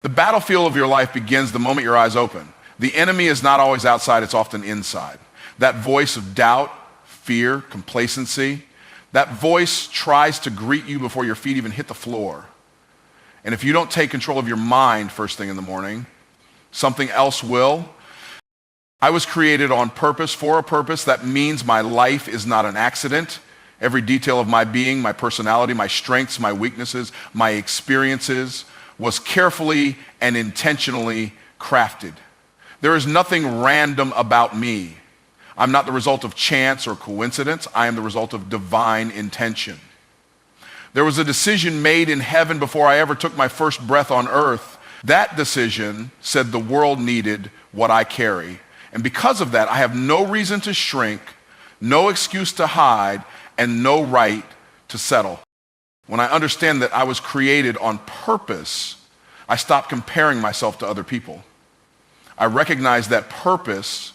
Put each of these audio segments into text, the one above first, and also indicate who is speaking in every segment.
Speaker 1: The battlefield of your life begins the moment your eyes open. The enemy is not always outside, it's often inside. That voice of doubt, fear, complacency, that voice tries to greet you before your feet even hit the floor. And if you don't take control of your mind first thing in the morning, something else will. I was created on purpose, for a purpose. That means my life is not an accident. Every detail of my being, my personality, my strengths, my weaknesses, my experiences was carefully and intentionally crafted. There is nothing random about me. I'm not the result of chance or coincidence. I am the result of divine intention. There was a decision made in heaven before I ever took my first breath on earth. That decision said the world needed what I carry. And because of that, I have no reason to shrink, no excuse to hide, and no right to settle. When I understand that I was created on purpose, I stop comparing myself to other people. I recognize that purpose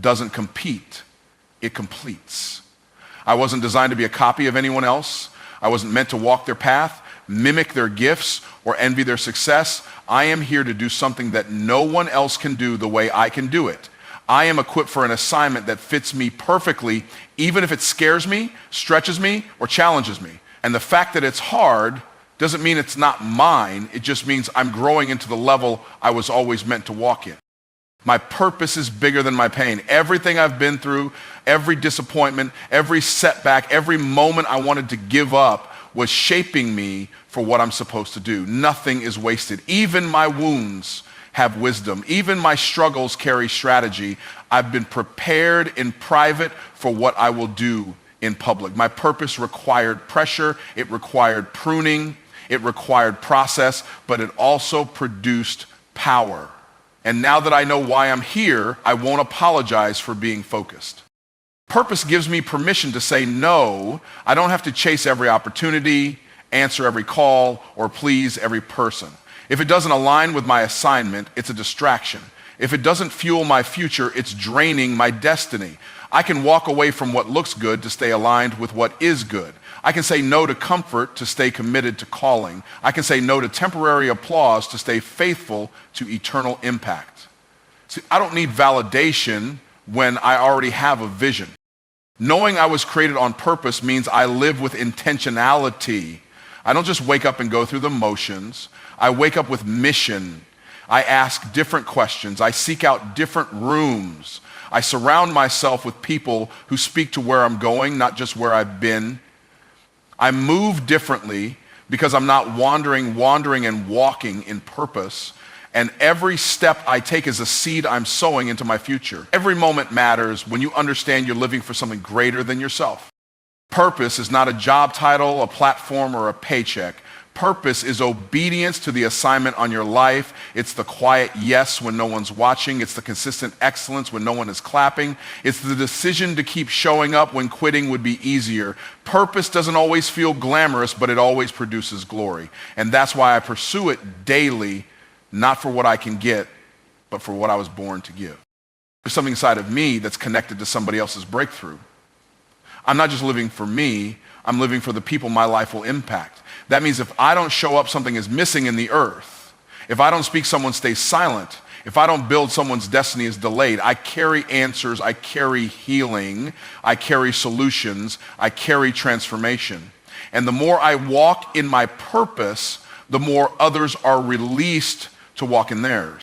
Speaker 1: doesn't compete, it completes. I wasn't designed to be a copy of anyone else. I wasn't meant to walk their path, mimic their gifts, or envy their success. I am here to do something that no one else can do the way I can do it. I am equipped for an assignment that fits me perfectly, even if it scares me, stretches me, or challenges me. And the fact that it's hard doesn't mean it's not mine. It just means I'm growing into the level I was always meant to walk in. My purpose is bigger than my pain. Everything I've been through, every disappointment, every setback, every moment I wanted to give up was shaping me for what I'm supposed to do. Nothing is wasted. Even my wounds have wisdom. Even my struggles carry strategy. I've been prepared in private for what I will do in public. My purpose required pressure, it required pruning, it required process, but it also produced power. And now that I know why I'm here, I won't apologize for being focused. Purpose gives me permission to say no. I don't have to chase every opportunity, answer every call, or please every person. If it doesn't align with my assignment, it's a distraction. If it doesn't fuel my future, it's draining my destiny. I can walk away from what looks good to stay aligned with what is good. I can say no to comfort to stay committed to calling. I can say no to temporary applause to stay faithful to eternal impact. See, I don't need validation when I already have a vision. Knowing I was created on purpose means I live with intentionality. I don't just wake up and go through the motions. I wake up with mission. I ask different questions. I seek out different rooms. I surround myself with people who speak to where I'm going, not just where I've been. I move differently because I'm not wandering and walking in purpose. And every step I take is a seed I'm sowing into my future. Every moment matters when you understand you're living for something greater than yourself. Purpose is not a job title, a platform, or a paycheck. Purpose is obedience to the assignment on your life. It's the quiet yes when no one's watching. It's the consistent excellence when no one is clapping. It's the decision to keep showing up when quitting would be easier. Purpose doesn't always feel glamorous, but it always produces glory. And that's why I pursue it daily, not for what I can get, but for what I was born to give. There's something inside of me that's connected to somebody else's breakthrough. I'm not just living for me, I'm living for the people my life will impact. That means if I don't show up, something is missing in the earth. If I don't speak, someone stays silent. If I don't build, someone's destiny is delayed. I carry answers, I carry healing, I carry solutions, I carry transformation. And the more I walk in my purpose, the more others are released to walk in theirs.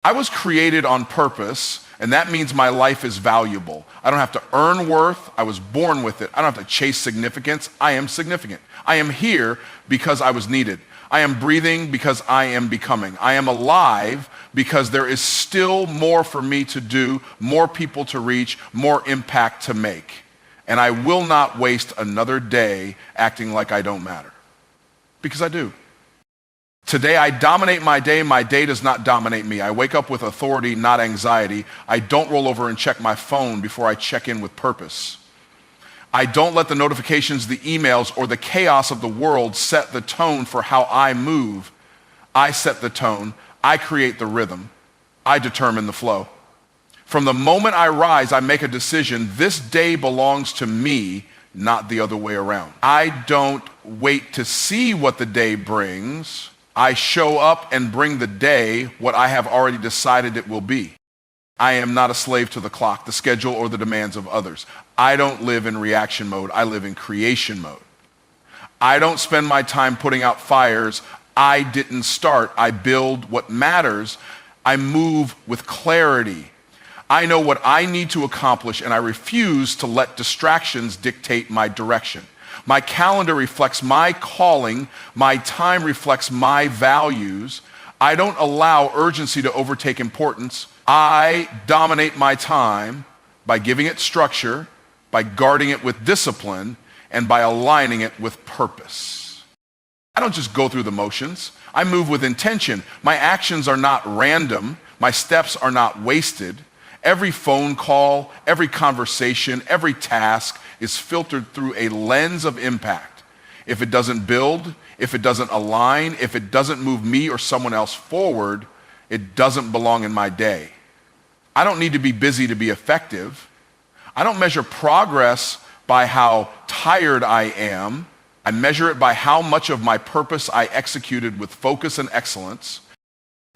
Speaker 1: I was created on purpose, and that means my life is valuable. I don't have to earn worth. I was born with it. I don't have to chase significance. I am significant. I am here because I was needed. I am breathing because I am becoming. I am alive because there is still more for me to do, more people to reach, more impact to make. And I will not waste another day acting like I don't matter. Because I do. Today I dominate my day does not dominate me. I wake up with authority, not anxiety. I don't roll over and check my phone before I check in with purpose. I don't let the notifications, the emails, or the chaos of the world set the tone for how I move. I set the tone. I create the rhythm. I determine the flow. From the moment I rise, I make a decision. This day belongs to me, not the other way around. I don't wait to see what the day brings. I show up and bring the day what I have already decided it will be. I am not a slave to the clock, the schedule, or the demands of others. I don't live in reaction mode. I live in creation mode. I don't spend my time putting out fires I didn't start. I build what matters. I move with clarity. I know what I need to accomplish, and I refuse to let distractions dictate my direction. My calendar reflects my calling. My time reflects my values. I don't allow urgency to overtake importance. I dominate my time by giving it structure, by guarding it with discipline, and by aligning it with purpose. I don't just go through the motions. I move with intention. My actions are not random. My steps are not wasted. Every phone call, every conversation, every task is filtered through a lens of impact. If it doesn't build, if it doesn't align, if it doesn't move me or someone else forward, it doesn't belong in my day. I don't need to be busy to be effective. I don't measure progress by how tired I am. I measure it by how much of my purpose I executed with focus and excellence.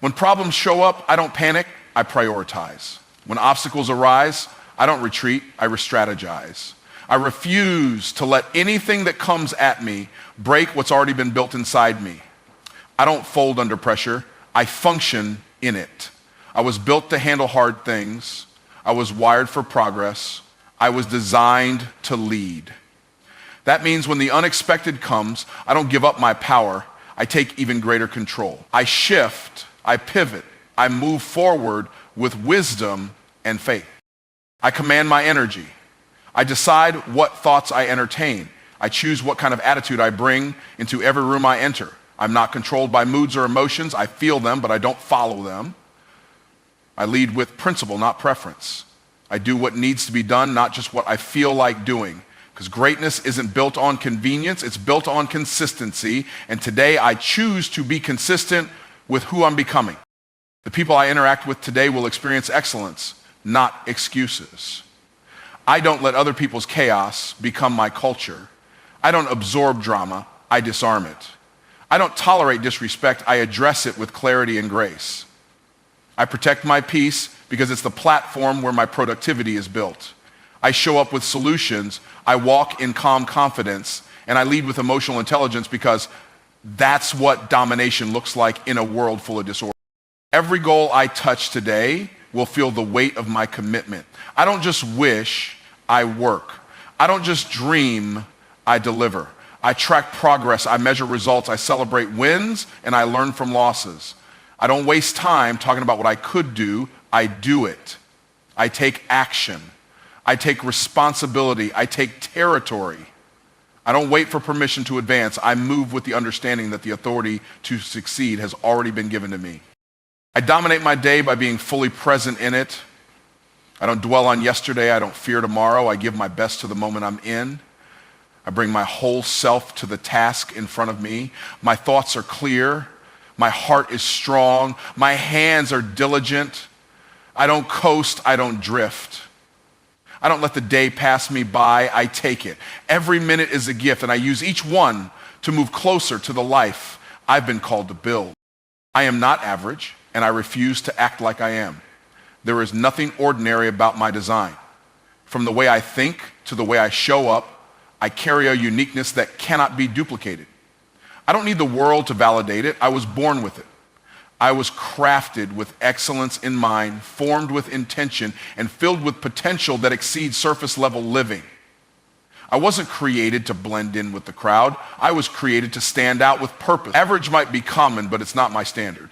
Speaker 1: When problems show up, I don't panic, I prioritize. When obstacles arise, I don't retreat, I re-strategize. I refuse to let anything that comes at me break what's already been built inside me. I don't fold under pressure, I function in it. I was built to handle hard things. I was wired for progress. I was designed to lead. That means when the unexpected comes, I don't give up my power. I take even greater control. I shift, I pivot, I move forward with wisdom and faith. I command my energy. I decide what thoughts I entertain. I choose what kind of attitude I bring into every room I enter. I'm not controlled by moods or emotions. I feel them, but I don't follow them. I lead with principle, not preference. I do what needs to be done, not just what I feel like doing. Because greatness isn't built on convenience, it's built on consistency. And today I choose to be consistent with who I'm becoming. The people I interact with today will experience excellence, not excuses. I don't let other people's chaos become my culture. I don't absorb drama, I disarm it. I don't tolerate disrespect, I address it with clarity and grace. I protect my peace because it's the platform where my productivity is built. I show up with solutions, I walk in calm confidence, and I lead with emotional intelligence because that's what domination looks like in a world full of disorder. Every goal I touch today will feel the weight of my commitment. I don't just wish, I work. I don't just dream, I deliver. I track progress, I measure results, I celebrate wins, and I learn from losses. I don't waste time talking about what I could do, I do it. I take action. I take responsibility. I take territory. I don't wait for permission to advance. I move with the understanding that the authority to succeed has already been given to me. I dominate my day by being fully present in it. I don't dwell on yesterday. I don't fear tomorrow. I give my best to the moment I'm in. I bring my whole self to the task in front of me. My thoughts are clear. My heart is strong. My hands are diligent. I don't coast. I don't drift. I don't let the day pass me by, I take it. Every minute is a gift, and I use each one to move closer to the life I've been called to build. I am not average, and I refuse to act like I am. There is nothing ordinary about my design. From the way I think to the way I show up, I carry a uniqueness that cannot be duplicated. I don't need the world to validate it. I was born with it. I was crafted with excellence in mind, formed with intention, and filled with potential that exceeds surface level living. I wasn't created to blend in with the crowd. I was created to stand out with purpose. Average might be common, but it's not my standard.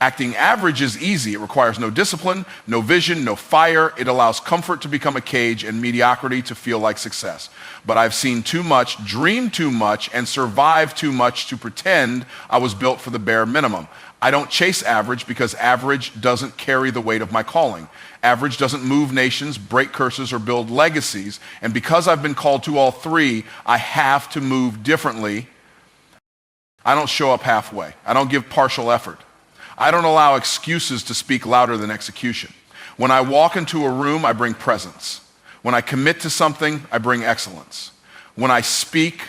Speaker 1: Acting average is easy. It requires no discipline, no vision, no fire. It allows comfort to become a cage and mediocrity to feel like success. But I've seen too much, dreamed too much, and survived too much to pretend I was built for the bare minimum. I don't chase average because average doesn't carry the weight of my calling. Average doesn't move nations, break curses, or build legacies. And because I've been called to all three, I have to move differently. I don't show up halfway. I don't give partial effort. I don't allow excuses to speak louder than execution. When I walk into a room, I bring presence. When I commit to something, I bring excellence. When I speak,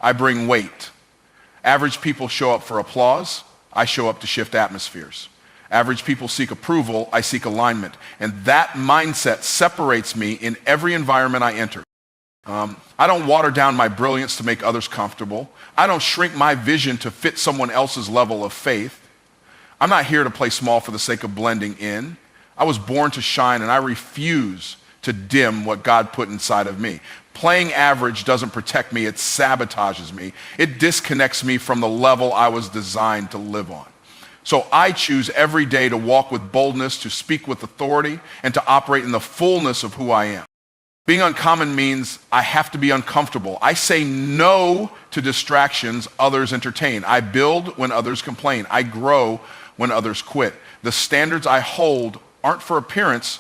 Speaker 1: I bring weight. Average people show up for applause. I show up to shift atmospheres. Average people seek approval, I seek alignment. And that mindset separates me in every environment I enter. I don't water down my brilliance to make others comfortable. I don't shrink my vision to fit someone else's level of faith. I'm not here to play small for the sake of blending in. I was born to shine, and I refuse to dim what God put inside of me. Playing average doesn't protect me, it sabotages me. It disconnects me from the level I was designed to live on. So I choose every day to walk with boldness, to speak with authority, and to operate in the fullness of who I am. Being uncommon means I have to be uncomfortable. I say no to distractions others entertain. I build when others complain. I grow when others quit. The standards I hold aren't for appearance,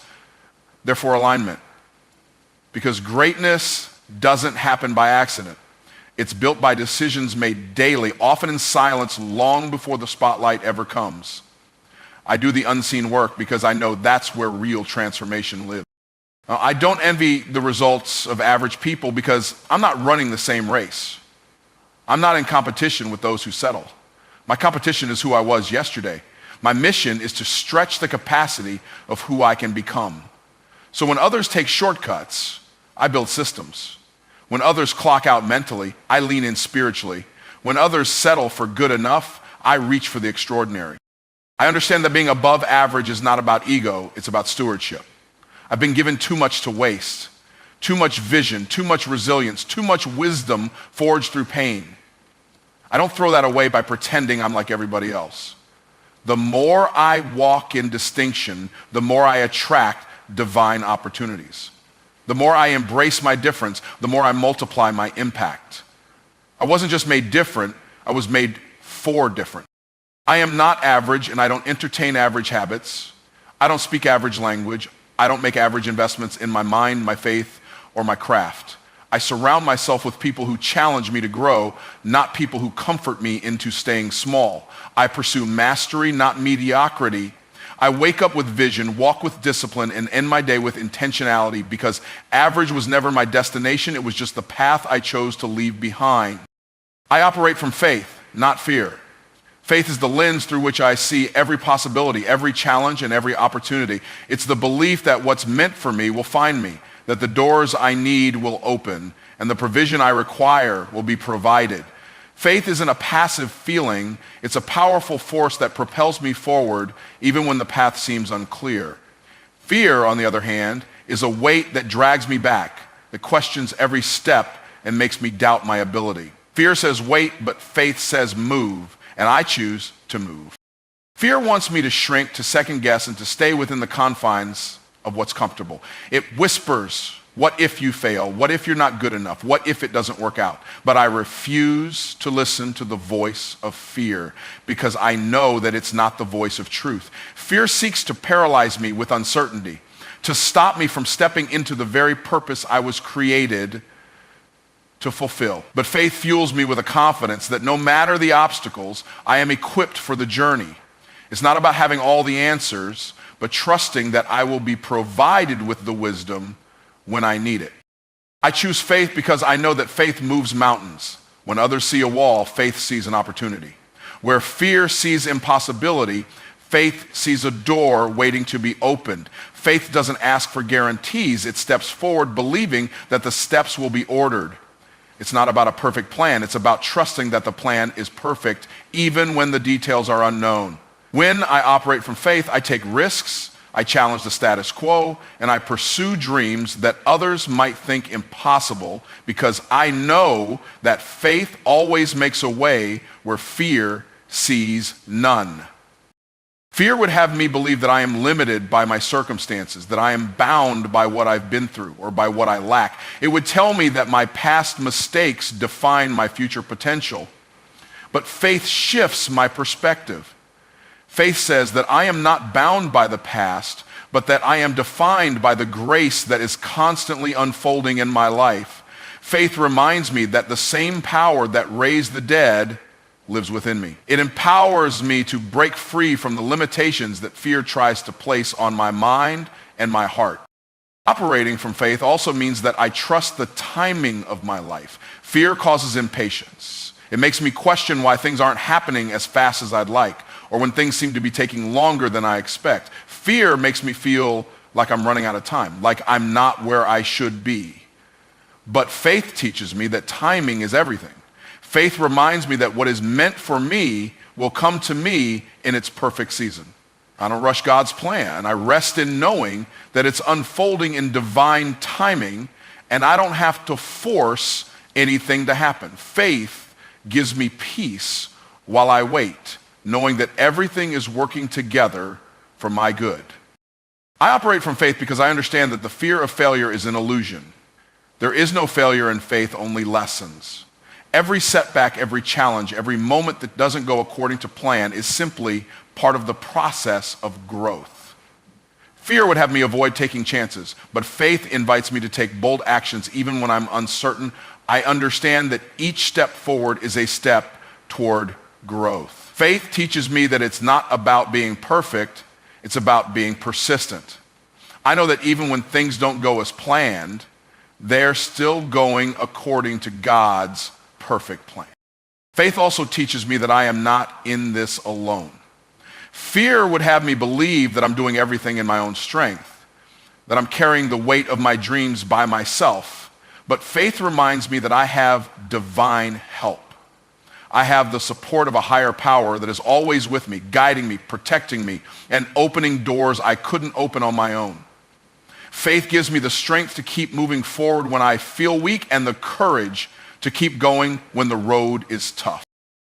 Speaker 1: they're for alignment. Because greatness doesn't happen by accident. It's built by decisions made daily, often in silence, long before the spotlight ever comes. I do the unseen work because I know that's where real transformation lives. I don't envy the results of average people because I'm not running the same race. I'm not in competition with those who settle. My competition is who I was yesterday. My mission is to stretch the capacity of who I can become. So when others take shortcuts, I build systems. When others clock out mentally, I lean in spiritually. When others settle for good enough, I reach for the extraordinary. I understand that being above average is not about ego, it's about stewardship. I've been given too much to waste, too much vision, too much resilience, too much wisdom forged through pain. I don't throw that away by pretending I'm like everybody else. The more I walk in distinction, the more I attract divine opportunities. The more I embrace my difference, the more I multiply my impact. I wasn't just made different, I was made for different. I am not average, and I don't entertain average habits. I don't speak average language. I don't make average investments in my mind, my faith, or my craft. I surround myself with people who challenge me to grow, not people who comfort me into staying small. I pursue mastery, not mediocrity. I wake up with vision, walk with discipline, and end my day with intentionality because average was never my destination. It was just the path I chose to leave behind. I operate from faith, not fear. Faith is the lens through which I see every possibility, every challenge, and every opportunity. It's the belief that what's meant for me will find me, that the doors I need will open, and the provision I require will be provided. Faith isn't a passive feeling. It's a powerful force that propels me forward even when the path seems unclear. Fear, on the other hand, is a weight that drags me back, that questions every step and makes me doubt my ability. Fear says wait, but faith says move. And I choose to move. Fear wants me to shrink, to second guess, and to stay within the confines of what's comfortable. It whispers, what if you fail? What if you're not good enough? What if it doesn't work out? But I refuse to listen to the voice of fear because I know that it's not the voice of truth. Fear seeks to paralyze me with uncertainty, to stop me from stepping into the very purpose I was created to fulfill. But faith fuels me with a confidence that no matter the obstacles, I am equipped for the journey. It's not about having all the answers, but trusting that I will be provided with the wisdom when I need it. I choose faith because I know that faith moves mountains. When others see a wall, faith sees an opportunity. Where fear sees impossibility, faith sees a door waiting to be opened. Faith doesn't ask for guarantees. It steps forward believing that the steps will be ordered. It's not about a perfect plan. It's about trusting that the plan is perfect, even when the details are unknown. When I operate from faith, I take risks, I challenge the status quo, and I pursue dreams that others might think impossible because I know that faith always makes a way where fear sees none. Fear would have me believe that I am limited by my circumstances, that I am bound by what I've been through or by what I lack. It would tell me that my past mistakes define my future potential. But faith shifts my perspective. Faith says that I am not bound by the past, but that I am defined by the grace that is constantly unfolding in my life. Faith reminds me that the same power that raised the dead lives within me. It empowers me to break free from the limitations that fear tries to place on my mind and my heart. Operating from faith also means that I trust the timing of my life. Fear causes impatience. It makes me question why things aren't happening as fast as I'd like, or when things seem to be taking longer than I expect. Fear makes me feel like I'm running out of time, like I'm not where I should be. But faith teaches me that timing is everything. Faith reminds me that what is meant for me will come to me in its perfect season. I don't rush God's plan. I rest in knowing that it's unfolding in divine timing, and I don't have to force anything to happen. Faith gives me peace while I wait, knowing that everything is working together for my good. I operate from faith because I understand that the fear of failure is an illusion. There is no failure in faith, only lessons. Every setback, every challenge, every moment that doesn't go according to plan is simply part of the process of growth. Fear would have me avoid taking chances, but faith invites me to take bold actions even when I'm uncertain. I understand that each step forward is a step toward growth. Faith teaches me that it's not about being perfect, it's about being persistent. I know that even when things don't go as planned, they're still going according to God's perfect plan. Faith also teaches me that I am not in this alone. Fear would have me believe that I'm doing everything in my own strength, that I'm carrying the weight of my dreams by myself. But faith reminds me that I have divine help. I have the support of a higher power that is always with me, guiding me, protecting me, and opening doors I couldn't open on my own. Faith gives me the strength to keep moving forward when I feel weak and the courage to keep going when the road is tough.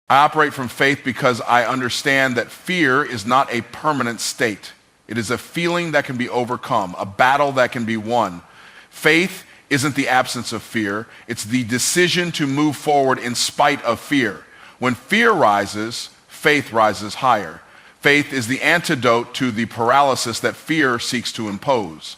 Speaker 1: I operate from faith because I understand that fear is not a permanent state. It is a feeling that can be overcome, a battle that can be won. Faith isn't the absence of fear. It's the decision to move forward in spite of fear. When fear rises, faith rises higher. Faith is the antidote to the paralysis that fear seeks to impose.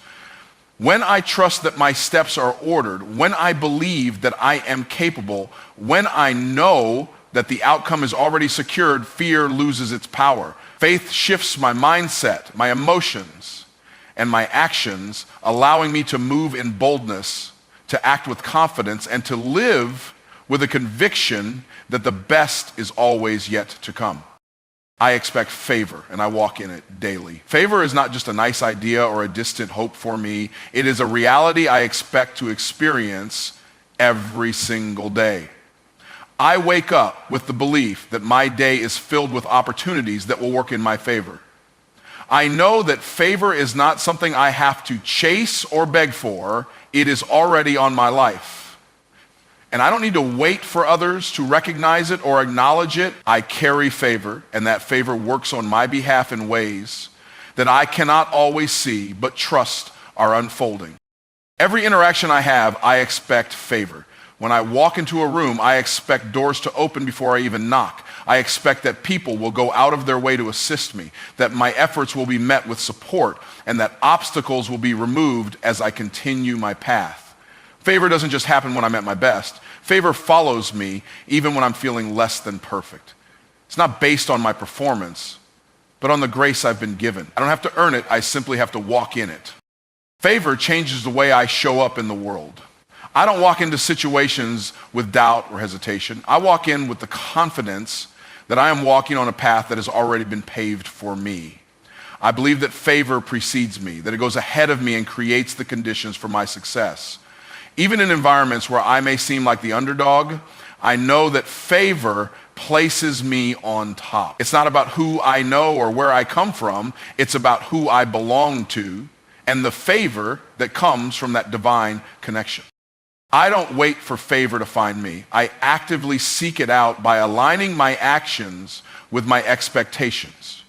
Speaker 1: When I trust that my steps are ordered, when I believe that I am capable, when I know that the outcome is already secured, fear loses its power. Faith shifts my mindset, my emotions, and my actions, allowing me to move in boldness, to act with confidence, and to live with a conviction that the best is always yet to come. I expect favor, and I walk in it daily. Favor is not just a nice idea or a distant hope for me. It is a reality I expect to experience every single day. I wake up with the belief that my day is filled with opportunities that will work in my favor. I know that favor is not something I have to chase or beg for. It is already on my life. And I don't need to wait for others to recognize it or acknowledge it. I carry favor, and that favor works on my behalf in ways that I cannot always see, but trust are unfolding. Every interaction I have, I expect favor. When I walk into a room, I expect doors to open before I even knock. I expect that people will go out of their way to assist me, that my efforts will be met with support, and that obstacles will be removed as I continue my path. Favor doesn't just happen when I'm at my best. Favor follows me even when I'm feeling less than perfect. It's not based on my performance, but on the grace I've been given. I don't have to earn it, I simply have to walk in it. Favor changes the way I show up in the world. I don't walk into situations with doubt or hesitation. I walk in with the confidence that I am walking on a path that has already been paved for me. I believe that favor precedes me, that it goes ahead of me and creates the conditions for my success. Even in environments where I may seem like the underdog, I know that favor places me on top. It's not about who I know or where I come from. It's about who I belong to and the favor that comes from that divine connection. I don't wait for favor to find me. I actively seek it out by aligning my actions with my expectations.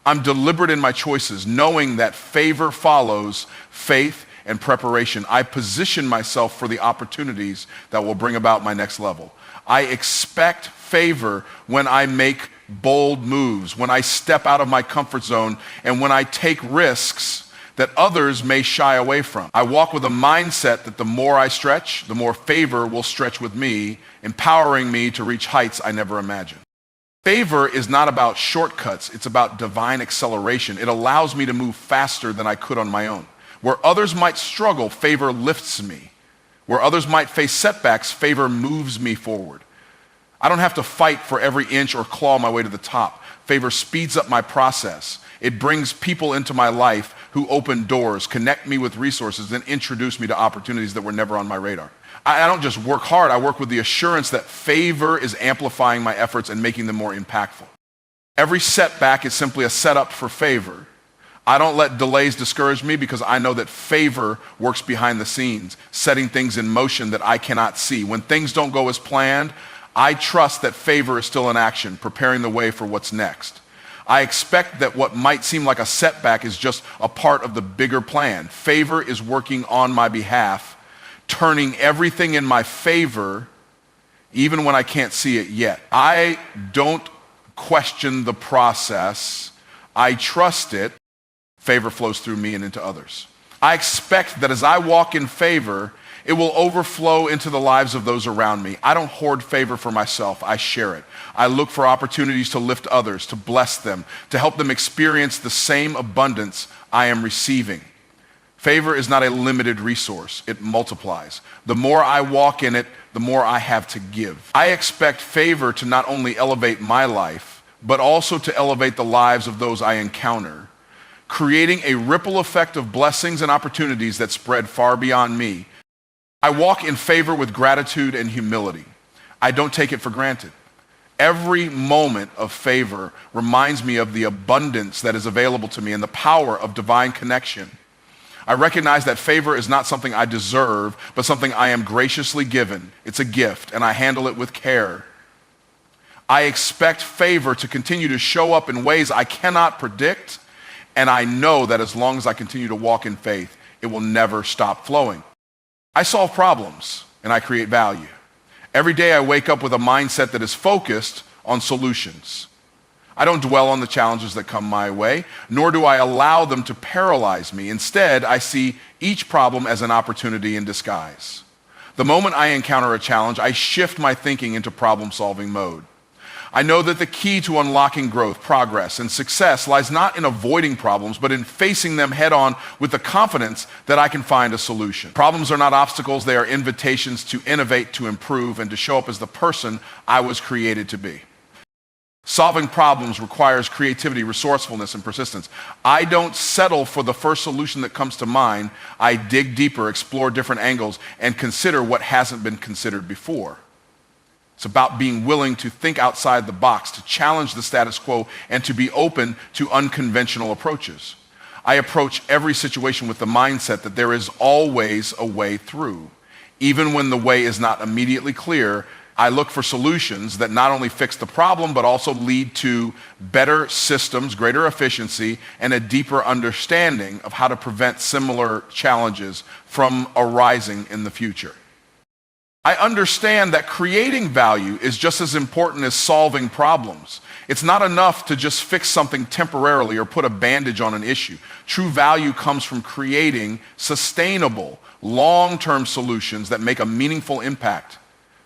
Speaker 1: I'm deliberate in my choices, knowing that favor follows faith and preparation. I position myself for the opportunities that will bring about my next level. I expect favor when I make bold moves, when I step out of my comfort zone, and when I take risks that others may shy away from. I walk with a mindset that the more I stretch, the more favor will stretch with me, empowering me to reach heights I never imagined. Favor is not about shortcuts, it's about divine acceleration. It allows me to move faster than I could on my own. Where others might struggle, favor lifts me. Where others might face setbacks, favor moves me forward. I don't have to fight for every inch or claw my way to the top. Favor speeds up my process. It brings people into my life who open doors, connect me with resources, and introduce me to opportunities that were never on my radar. I don't just work hard, I work with the assurance that favor is amplifying my efforts and making them more impactful. Every setback is simply a setup for favor. I don't let delays discourage me because I know that favor works behind the scenes, setting things in motion that I cannot see. When things don't go as planned, I trust that favor is still in action, preparing the way for what's next. I expect that what might seem like a setback is just a part of the bigger plan. Favor is working on my behalf, turning everything in my favor, even when I can't see it yet. I don't question the process. I trust it. Favor flows through me and into others. I expect that as I walk in favor, it will overflow into the lives of those around me. I don't hoard favor for myself. I share it. I look for opportunities to lift others, to bless them, to help them experience the same abundance I am receiving. Favor is not a limited resource. It multiplies. The more I walk in it, the more I have to give. I expect favor to not only elevate my life, but also to elevate the lives of those I encounter, creating a ripple effect of blessings and opportunities that spread far beyond me. I walk in favor with gratitude and humility. I don't take it for granted. Every moment of favor reminds me of the abundance that is available to me and the power of divine connection. I recognize that favor is not something I deserve, but something I am graciously given. It's a gift, and I handle it with care. I expect favor to continue to show up in ways I cannot predict, and I know that as long as I continue to walk in faith, it will never stop flowing. I solve problems, and I create value. Every day I wake up with a mindset that is focused on solutions. I don't dwell on the challenges that come my way, nor do I allow them to paralyze me. Instead, I see each problem as an opportunity in disguise. The moment I encounter a challenge, I shift my thinking into problem-solving mode. I know that the key to unlocking growth, progress, and success lies not in avoiding problems, but in facing them head-on with the confidence that I can find a solution. Problems are not obstacles, they are invitations to innovate, to improve, and to show up as the person I was created to be. Solving problems requires creativity, resourcefulness, and persistence. I don't settle for the first solution that comes to mind. I dig deeper, explore different angles, and consider what hasn't been considered before. It's about being willing to think outside the box, to challenge the status quo, and to be open to unconventional approaches. I approach every situation with the mindset that there is always a way through. Even when the way is not immediately clear, I look for solutions that not only fix the problem, but also lead to better systems, greater efficiency, and a deeper understanding of how to prevent similar challenges from arising in the future. I understand that creating value is just as important as solving problems. It's not enough to just fix something temporarily or put a bandage on an issue. True value comes from creating sustainable, long-term solutions that make a meaningful impact.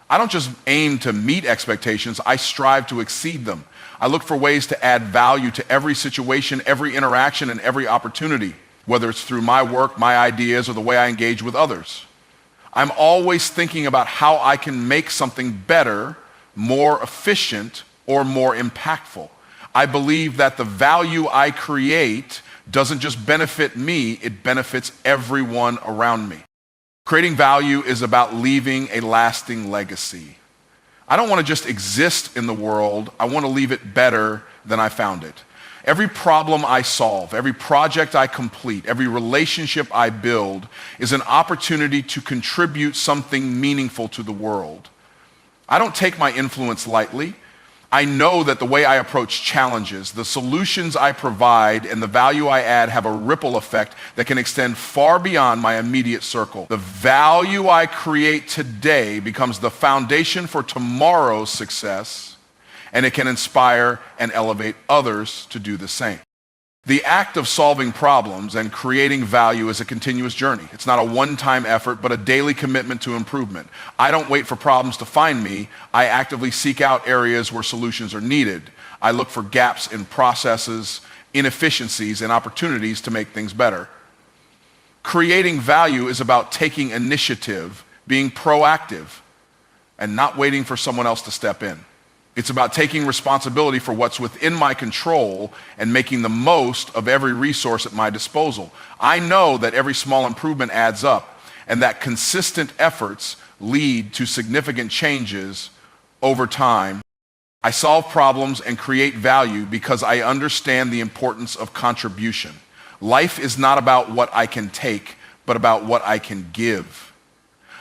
Speaker 1: I don't just aim to meet expectations, I strive to exceed them. I look for ways to add value to every situation, every interaction, and every opportunity, whether it's through my work, my ideas, or the way I engage with others. I'm always thinking about how I can make something better, more efficient, or more impactful. I believe that the value I create doesn't just benefit me, it benefits everyone around me. Creating value is about leaving a lasting legacy. I don't want to just exist in the world, I want to leave it better than I found it. Every problem I solve, every project I complete, every relationship I build is an opportunity to contribute something meaningful to the world. I don't take my influence lightly. I know that the way I approach challenges, the solutions I provide, and the value I add have a ripple effect that can extend far beyond my immediate circle. The value I create today becomes the foundation for tomorrow's success, and it can inspire and elevate others to do the same. The act of solving problems and creating value is a continuous journey. It's not a one-time effort, but a daily commitment to improvement. I don't wait for problems to find me. I actively seek out areas where solutions are needed. I look for gaps in processes, inefficiencies, and opportunities to make things better. Creating value is about taking initiative, being proactive, and not waiting for someone else to step in. It's about taking responsibility for what's within my control and making the most of every resource at my disposal. I know that every small improvement adds up and that consistent efforts lead to significant changes over time. I solve problems and create value because I understand the importance of contribution. Life is not about what I can take, but about what I can give.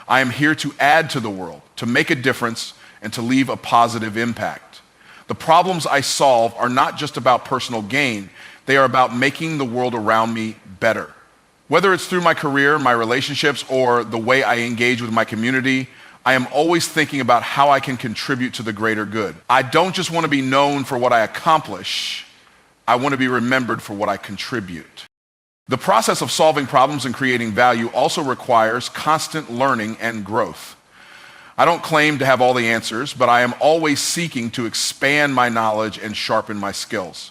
Speaker 1: I am here to add to the world, to make a difference, and to leave a positive impact. The problems I solve are not just about personal gain, they are about making the world around me better. Whether it's through my career, my relationships, or the way I engage with my community, I am always thinking about how I can contribute to the greater good. I don't just want to be known for what I accomplish, I want to be remembered for what I contribute. The process of solving problems and creating value also requires constant learning and growth. I don't claim to have all the answers, but I am always seeking to expand my knowledge and sharpen my skills.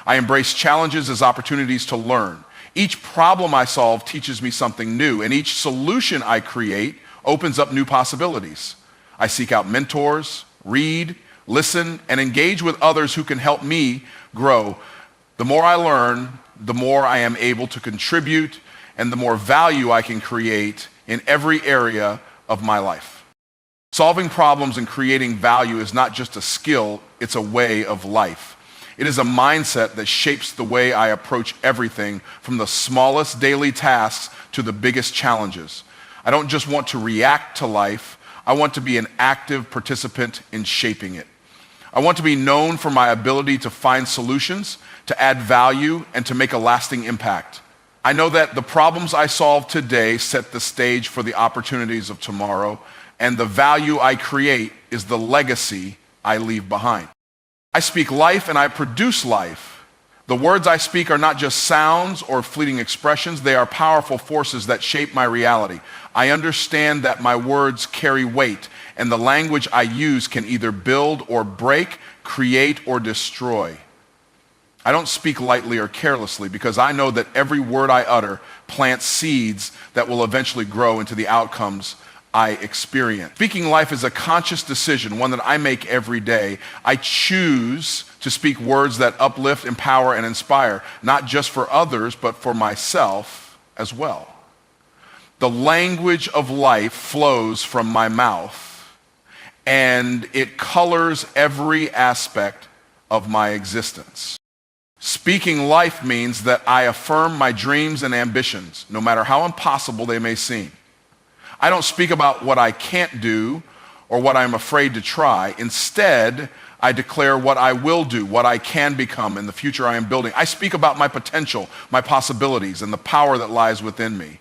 Speaker 1: I embrace challenges as opportunities to learn. Each problem I solve teaches me something new, and each solution I create opens up new possibilities. I seek out mentors, read, listen, and engage with others who can help me grow. The more I learn, the more I am able to contribute, and the more value I can create in every area of my life. Solving problems and creating value is not just a skill, it's a way of life. It is a mindset that shapes the way I approach everything, from the smallest daily tasks to the biggest challenges. I don't just want to react to life, I want to be an active participant in shaping it. I want to be known for my ability to find solutions, to add value, and to make a lasting impact. I know that the problems I solve today set the stage for the opportunities of tomorrow, and the value I create is the legacy I leave behind. I speak life and I produce life. The words I speak are not just sounds or fleeting expressions, they are powerful forces that shape my reality. I understand that my words carry weight, and the language I use can either build or break, create or destroy. I don't speak lightly or carelessly because I know that every word I utter plants seeds that will eventually grow into the outcomes I experience. Speaking life is a conscious decision, one that I make every day. I choose to speak words that uplift, empower, and inspire, not just for others, but for myself as well. The language of life flows from my mouth, and it colors every aspect of my existence. Speaking life means that I affirm my dreams and ambitions, no matter how impossible they may seem. I don't speak about what I can't do or what I'm afraid to try. Instead, I declare what I will do, what I can become, and the future I am building. I speak about my potential, my possibilities, and the power that lies within me.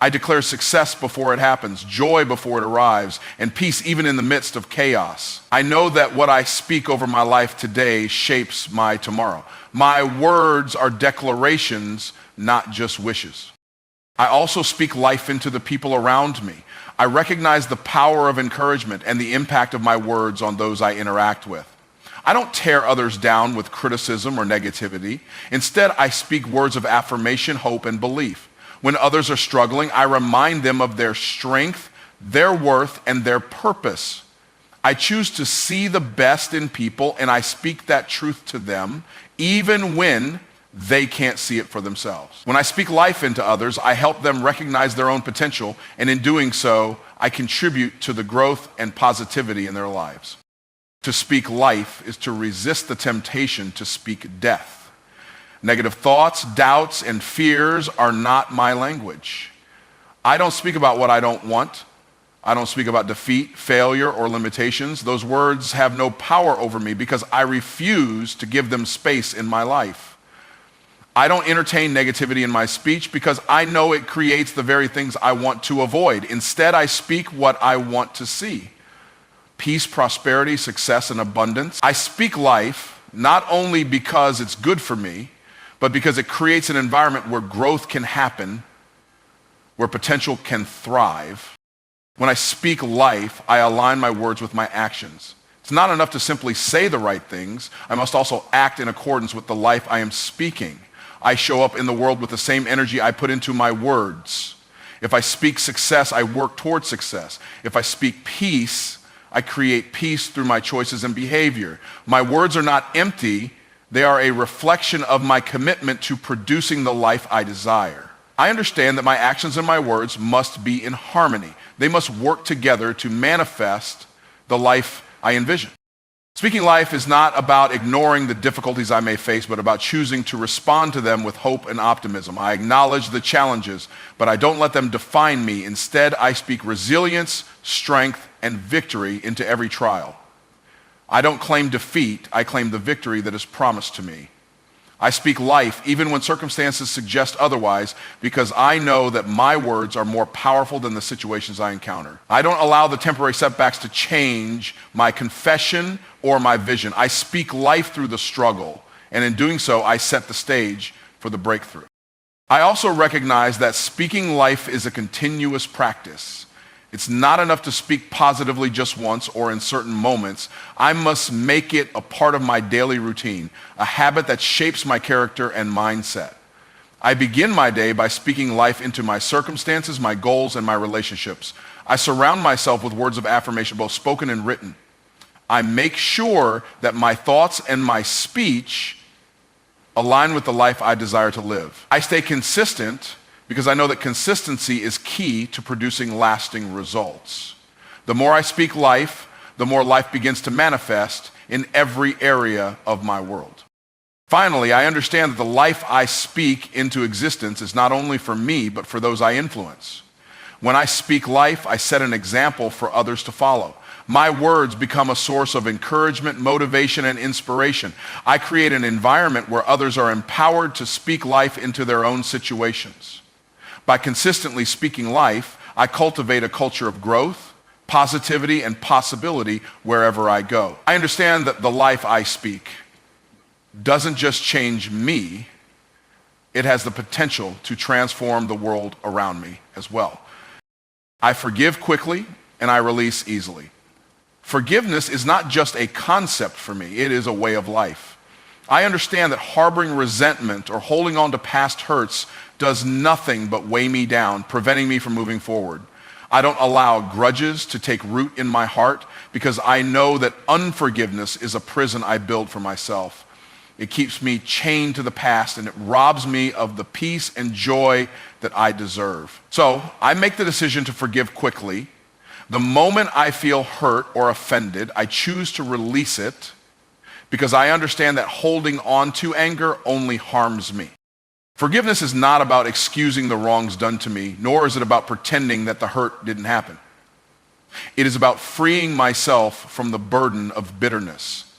Speaker 1: I declare success before it happens, joy before it arrives, and peace even in the midst of chaos. I know that what I speak over my life today shapes my tomorrow. My words are declarations, not just wishes. I also speak life into the people around me. I recognize the power of encouragement and the impact of my words on those I interact with. I don't tear others down with criticism or negativity. Instead, I speak words of affirmation, hope, and belief. When others are struggling, I remind them of their strength, their worth, and their purpose. I choose to see the best in people, and I speak that truth to them, even when they can't see it for themselves. When I speak life into others, I help them recognize their own potential, and in doing so, I contribute to the growth and positivity in their lives. To speak life is to resist the temptation to speak death. Negative thoughts, doubts, and fears are not my language. I don't speak about what I don't want. I don't speak about defeat, failure, or limitations. Those words have no power over me because I refuse to give them space in my life. I don't entertain negativity in my speech because I know it creates the very things I want to avoid. Instead, I speak what I want to see. Peace, prosperity, success, and abundance. I speak life not only because it's good for me, but because it creates an environment where growth can happen, where potential can thrive. When I speak life, I align my words with my actions. It's not enough to simply say the right things. I must also act in accordance with the life I am speaking. I show up in the world with the same energy I put into my words. If I speak success, I work towards success. If I speak peace, I create peace through my choices and behavior. My words are not empty. They are a reflection of my commitment to producing the life I desire. I understand that my actions and my words must be in harmony. They must work together to manifest the life I envision. Speaking life is not about ignoring the difficulties I may face, but about choosing to respond to them with hope and optimism. I acknowledge the challenges, but I don't let them define me. Instead, I speak resilience, strength, and victory into every trial. I don't claim defeat, I claim the victory that is promised to me. I speak life even when circumstances suggest otherwise, because I know that my words are more powerful than the situations I encounter. I don't allow the temporary setbacks to change my confession or my vision. I speak life through the struggle, and in doing so, I set the stage for the breakthrough. I also recognize that speaking life is a continuous practice. It's not enough to speak positively just once or in certain moments. I must make it a part of my daily routine, a habit that shapes my character and mindset. I begin my day by speaking life into my circumstances, my goals, and my relationships. I surround myself with words of affirmation, both spoken and written. I make sure that my thoughts and my speech align with the life I desire to live. I stay consistent because I know that consistency is key to producing lasting results. The more I speak life, the more life begins to manifest in every area of my world. Finally, I understand that the life I speak into existence is not only for me, but for those I influence. When I speak life, I set an example for others to follow. My words become a source of encouragement, motivation, and inspiration. I create an environment where others are empowered to speak life into their own situations. By consistently speaking life, I cultivate a culture of growth, positivity, and possibility wherever I go. I understand that the life I speak doesn't just change me, it has the potential to transform the world around me as well. I forgive quickly and I release easily. Forgiveness is not just a concept for me, it is a way of life. I understand that harboring resentment or holding on to past hurts does nothing but weigh me down, preventing me from moving forward. I don't allow grudges to take root in my heart because I know that unforgiveness is a prison I build for myself. It keeps me chained to the past and it robs me of the peace and joy that I deserve. So I make the decision to forgive quickly. The moment I feel hurt or offended, I choose to release it because I understand that holding on to anger only harms me. Forgiveness is not about excusing the wrongs done to me, nor is it about pretending that the hurt didn't happen. It is about freeing myself from the burden of bitterness.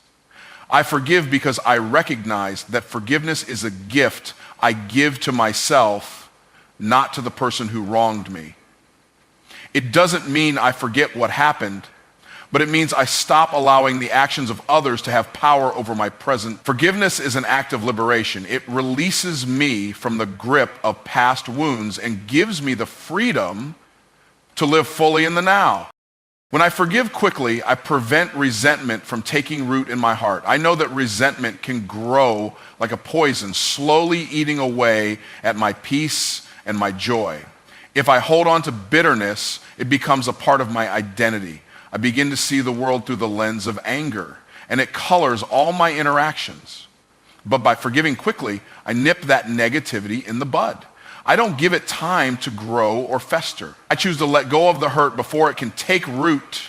Speaker 1: I forgive because I recognize that forgiveness is a gift I give to myself, not to the person who wronged me. It doesn't mean I forget what happened, but it means I stop allowing the actions of others to have power over my present. Forgiveness is an act of liberation. It releases me from the grip of past wounds and gives me the freedom to live fully in the now. When I forgive quickly, I prevent resentment from taking root in my heart. I know that resentment can grow like a poison, slowly eating away at my peace and my joy. If I hold on to bitterness, it becomes a part of my identity. I begin to see the world through the lens of anger, and it colors all my interactions. But by forgiving quickly, I nip that negativity in the bud. I don't give it time to grow or fester. I choose to let go of the hurt before it can take root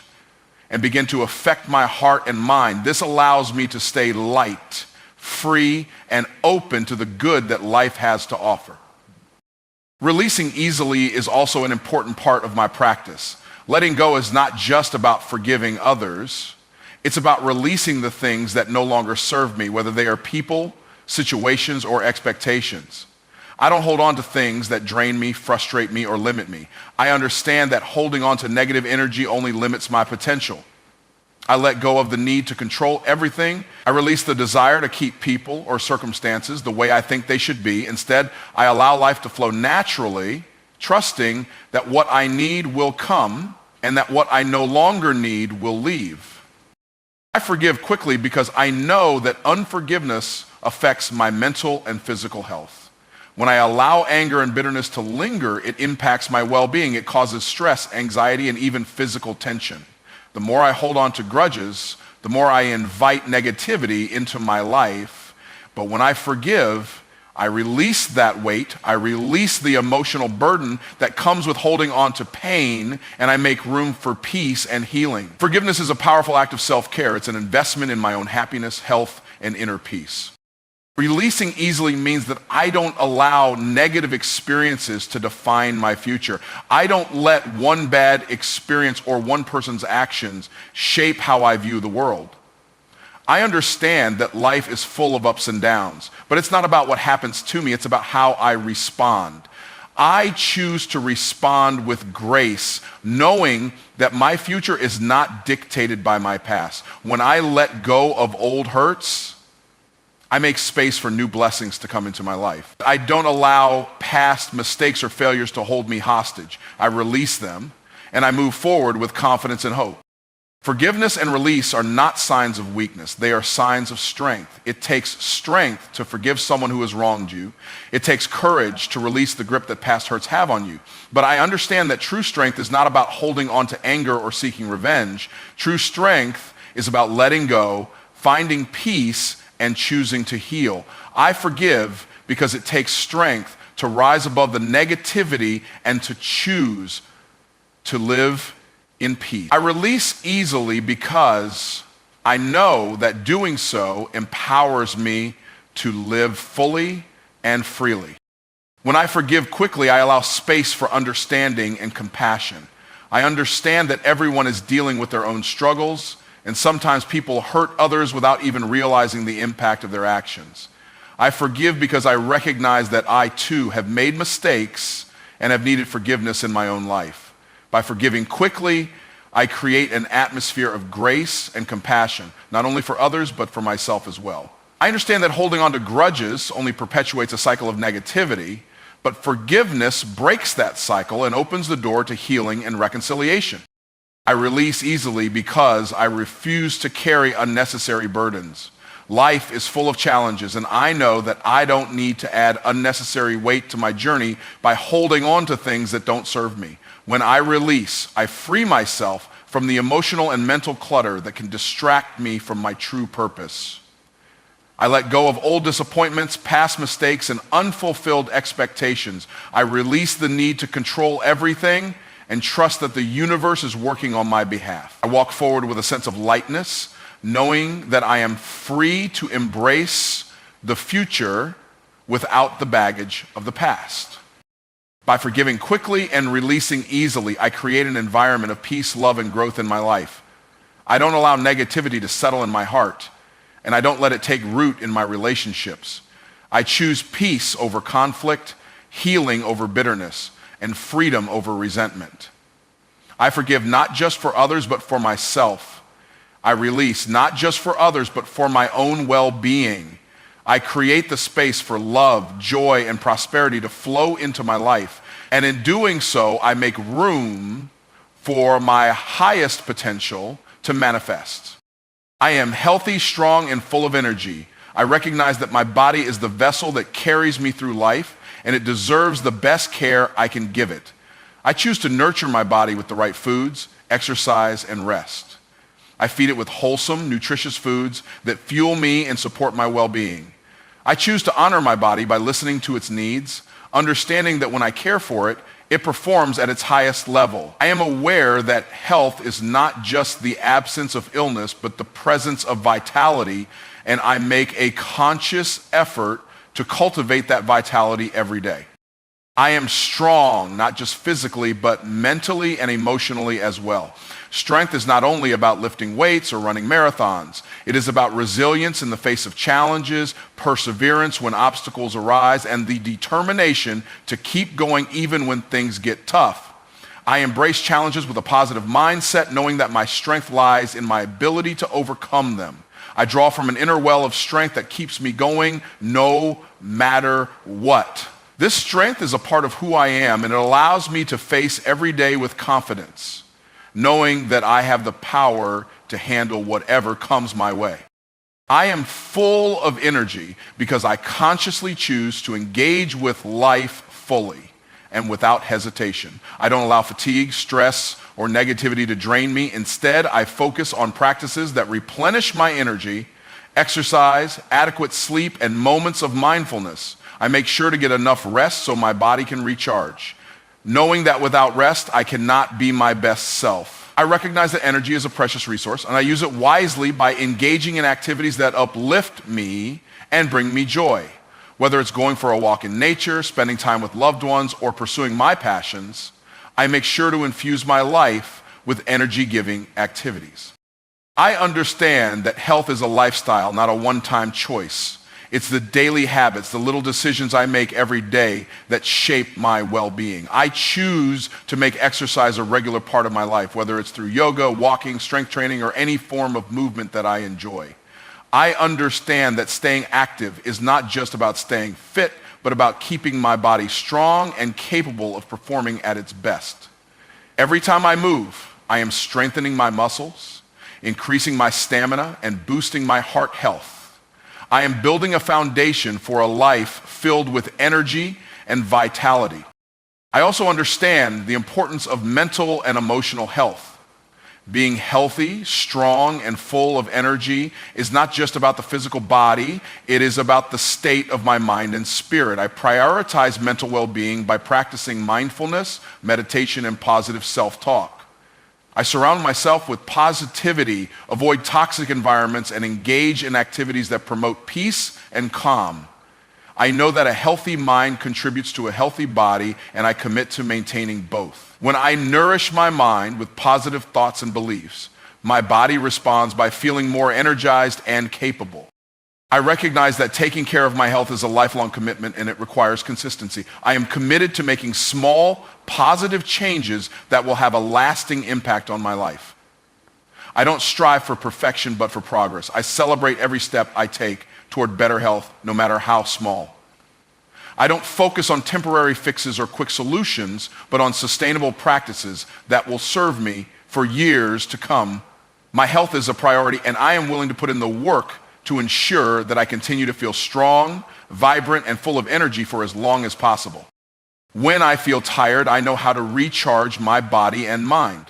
Speaker 1: and begin to affect my heart and mind. This allows me to stay light, free, and open to the good that life has to offer. Releasing easily is also an important part of my practice. Letting go is not just about forgiving others. It's about releasing the things that no longer serve me, whether they are people, situations, or expectations. I don't hold on to things that drain me, frustrate me, or limit me. I understand that holding on to negative energy only limits my potential. I let go of the need to control everything. I release the desire to keep people or circumstances the way I think they should be. Instead, I allow life to flow naturally, trusting that what I need will come and that what I no longer need will leave. I forgive quickly because I know that unforgiveness affects my mental and physical health. When I allow anger and bitterness to linger, it impacts my well-being. It causes stress, anxiety, and even physical tension. The more I hold on to grudges, the more I invite negativity into my life. But when I forgive, I release that weight, I release the emotional burden that comes with holding on to pain, and I make room for peace and healing. Forgiveness is a powerful act of self-care. It's an investment in my own happiness, health, and inner peace. Releasing easily means that I don't allow negative experiences to define my future. I don't let one bad experience or one person's actions shape how I view the world. I understand that life is full of ups and downs, but it's not about what happens to me, it's about how I respond. I choose to respond with grace, knowing that my future is not dictated by my past. When I let go of old hurts, I make space for new blessings to come into my life. I don't allow past mistakes or failures to hold me hostage. I release them, and I move forward with confidence and hope. Forgiveness and release are not signs of weakness. They are signs of strength. It takes strength to forgive someone who has wronged you. It takes courage to release the grip that past hurts have on you. But I understand that true strength is not about holding on to anger or seeking revenge. True strength is about letting go, finding peace, and choosing to heal. I forgive because it takes strength to rise above the negativity and to choose to live in peace. I release easily because I know that doing so empowers me to live fully and freely. When I forgive quickly, I allow space for understanding and compassion. I understand that everyone is dealing with their own struggles, and sometimes people hurt others without even realizing the impact of their actions. I forgive because I recognize that I too have made mistakes and have needed forgiveness in my own life. By forgiving quickly, I create an atmosphere of grace and compassion, not only for others, but for myself as well. I understand that holding on to grudges only perpetuates a cycle of negativity, but forgiveness breaks that cycle and opens the door to healing and reconciliation. I release easily because I refuse to carry unnecessary burdens. Life is full of challenges, and I know that I don't need to add unnecessary weight to my journey by holding on to things that don't serve me. When I release, I free myself from the emotional and mental clutter that can distract me from my true purpose. I let go of old disappointments, past mistakes, and unfulfilled expectations. I release the need to control everything and trust that the universe is working on my behalf. I walk forward with a sense of lightness, knowing that I am free to embrace the future without the baggage of the past. By forgiving quickly and releasing easily, I create an environment of peace, love, and growth in my life. I don't allow negativity to settle in my heart, and I don't let it take root in my relationships. I choose peace over conflict, healing over bitterness, and freedom over resentment. I forgive not just for others, but for myself. I release not just for others, but for my own well-being. I create the space for love, joy, and prosperity to flow into my life. And in doing so, I make room for my highest potential to manifest. I am healthy, strong, and full of energy. I recognize that my body is the vessel that carries me through life, and it deserves the best care I can give it. I choose to nurture my body with the right foods, exercise, and rest. I feed it with wholesome, nutritious foods that fuel me and support my well-being. I choose to honor my body by listening to its needs, understanding that when I care for it, it performs at its highest level. I am aware that health is not just the absence of illness, but the presence of vitality, and I make a conscious effort to cultivate that vitality every day. I am strong, not just physically, but mentally and emotionally as well. Strength is not only about lifting weights or running marathons. It is about resilience in the face of challenges, perseverance when obstacles arise, and the determination to keep going even when things get tough. I embrace challenges with a positive mindset, knowing that my strength lies in my ability to overcome them. I draw from an inner well of strength that keeps me going no matter what. This strength is a part of who I am, and it allows me to face every day with confidence, knowing that I have the power to handle whatever comes my way. I am full of energy because I consciously choose to engage with life fully. and without hesitation. I don't allow fatigue, stress, or negativity to drain me. Instead, I focus on practices that replenish my energy, exercise, adequate sleep, and moments of mindfulness. I make sure to get enough rest so my body can recharge, knowing that without rest, I cannot be my best self. I recognize that energy is a precious resource, and I use it wisely by engaging in activities that uplift me and bring me joy. Whether it's going for a walk in nature, spending time with loved ones, or pursuing my passions, I make sure to infuse my life with energy-giving activities. I understand that health is a lifestyle, not a one-time choice. It's the daily habits, the little decisions I make every day that shape my well-being. I choose to make exercise a regular part of my life, whether it's through yoga, walking, strength training, or any form of movement that I enjoy. I understand that staying active is not just about staying fit, but about keeping my body strong and capable of performing at its best. Every time I move, I am strengthening my muscles, increasing my stamina, and boosting my heart health. I am building a foundation for a life filled with energy and vitality. I also understand the importance of mental and emotional health. Being healthy, strong, and full of energy is not just about the physical body, it is about the state of my mind and spirit. I prioritize mental well-being by practicing mindfulness, meditation, and positive self-talk. I surround myself with positivity, avoid toxic environments, and engage in activities that promote peace and calm. I know that a healthy mind contributes to a healthy body, and I commit to maintaining both. When I nourish my mind with positive thoughts and beliefs, my body responds by feeling more energized and capable. I recognize that taking care of my health is a lifelong commitment and it requires consistency. I am committed to making small, positive changes that will have a lasting impact on my life. I don't strive for perfection, but for progress. I celebrate every step I take toward better health, no matter how small. I don't focus on temporary fixes or quick solutions, but on sustainable practices that will serve me for years to come. My health is a priority, and I am willing to put in the work to ensure that I continue to feel strong, vibrant, and full of energy for as long as possible. When I feel tired, I know how to recharge my body and mind.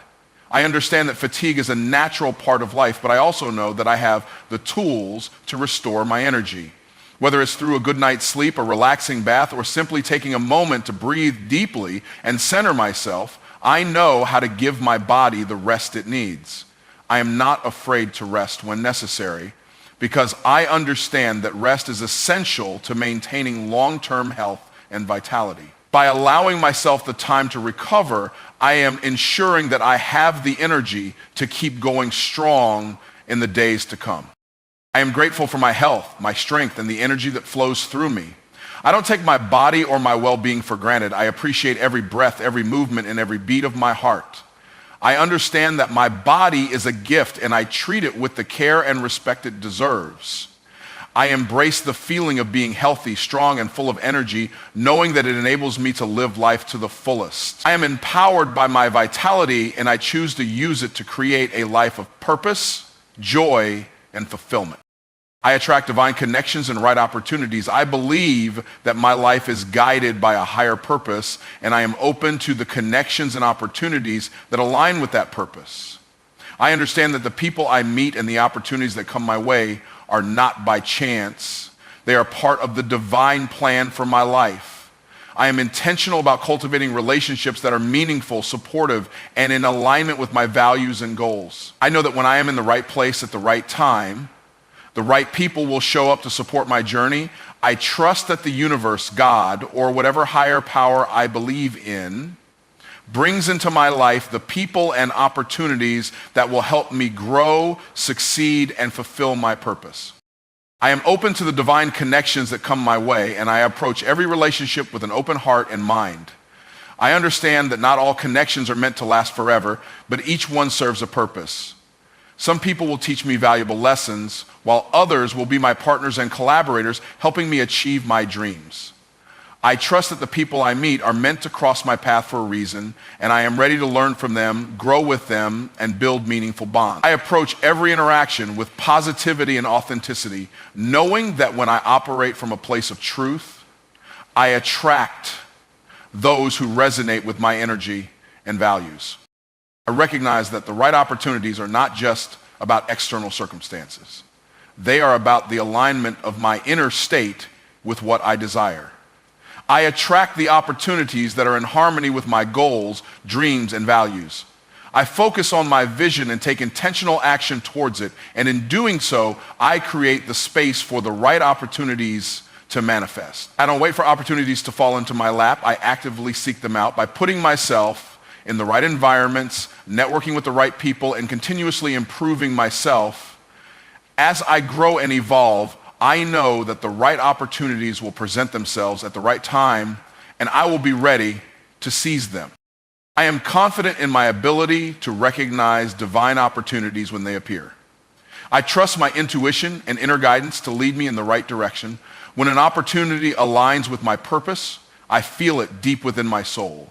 Speaker 1: I understand that fatigue is a natural part of life, but I also know that I have the tools to restore my energy. Whether it's through a good night's sleep, a relaxing bath, or simply taking a moment to breathe deeply and center myself, I know how to give my body the rest it needs. I am not afraid to rest when necessary, because I understand that rest is essential to maintaining long-term health and vitality. By allowing myself the time to recover, I am ensuring that I have the energy to keep going strong in the days to come. I am grateful for my health, my strength, and the energy that flows through me. I don't take my body or my well-being for granted. I appreciate every breath, every movement, and every beat of my heart. I understand that my body is a gift, and I treat it with the care and respect it deserves. I embrace the feeling of being healthy, strong, and full of energy, knowing that it enables me to live life to the fullest. I am empowered by my vitality, and I choose to use it to create a life of purpose, joy, and fulfillment. I attract divine connections and right opportunities. I believe that my life is guided by a higher purpose, and I am open to the connections and opportunities that align with that purpose. I understand that the people I meet and the opportunities that come my way are not by chance. They are part of the divine plan for my life. I am intentional about cultivating relationships that are meaningful, supportive, and in alignment with my values and goals. I know that when I am in the right place at the right time, the right people will show up to support my journey. I trust that the universe, God, or whatever higher power I believe in, brings into my life the people and opportunities that will help me grow, succeed, and fulfill my purpose. I am open to the divine connections that come my way, and I approach every relationship with an open heart and mind. I understand that not all connections are meant to last forever, but each one serves a purpose. Some people will teach me valuable lessons, while others will be my partners and collaborators, helping me achieve my dreams. I trust that the people I meet are meant to cross my path for a reason, and I am ready to learn from them, grow with them, and build meaningful bonds. I approach every interaction with positivity and authenticity, knowing that when I operate from a place of truth, I attract those who resonate with my energy and values. I recognize that the right opportunities are not just about external circumstances. They are about the alignment of my inner state with what I desire. I attract the opportunities that are in harmony with my goals, dreams, and values. I focus on my vision and take intentional action towards it, and in doing so, I create the space for the right opportunities to manifest. I don't wait for opportunities to fall into my lap. I actively seek them out by putting myself in the right environments, networking with the right people, and continuously improving myself. As I grow and evolve, I know that the right opportunities will present themselves at the right time, and I will be ready to seize them. I am confident in my ability to recognize divine opportunities when they appear. I trust my intuition and inner guidance to lead me in the right direction. When an opportunity aligns with my purpose, I feel it deep within my soul.